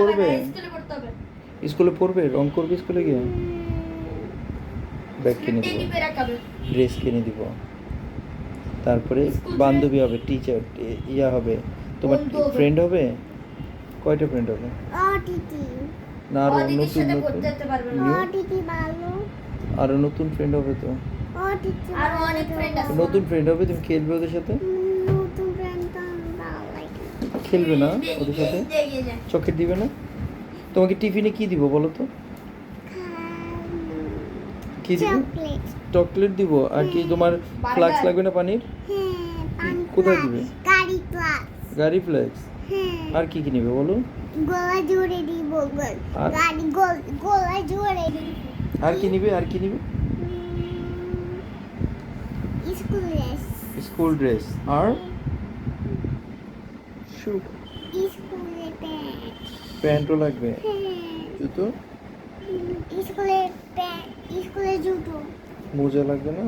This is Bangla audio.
করবে? স্কুলে পড়বে? রং করবে স্কুলে গিয়ে? ব্যাগ কিনে দিব, ড্রেস কিনে দিব, তারপরে বান্ধবী হবে, টিচার ইয়া হবে, তোমার ফ্রেন্ড হবে। কয়টা ফ্রেন্ড হবে? না আরো নতুন আরো নতুন ফ্রেন্ড হবে তো, নতুন ফ্রেন্ড হবে, তুমি খেলবে ওদের সাথে? খেলবে না ওদের সাথে? চকলেট দিবে না? তোমাকে টিফিনে কি দিব বলো তো? কি দিব? চকলেট দিব। আর কি তোমার ফ্লাক্স লাগবে না পানির? কোথায় দিবে? গাড়ি ফ্লাক্স। আর কি কি নিবে বলো? গোলা জুড়ে দিব, গাড়ি গোলা জুড়ে দিব। আর কি নিবে? আর কি নিবে? School dress. স্কুল ড্রেস আর শু, স্কুলের প্যান্ট। প্যান্টও লাগবে, জুতো, স্কুলের প্যান্ট, স্কুলের জুতো। মোজা লাগবে না?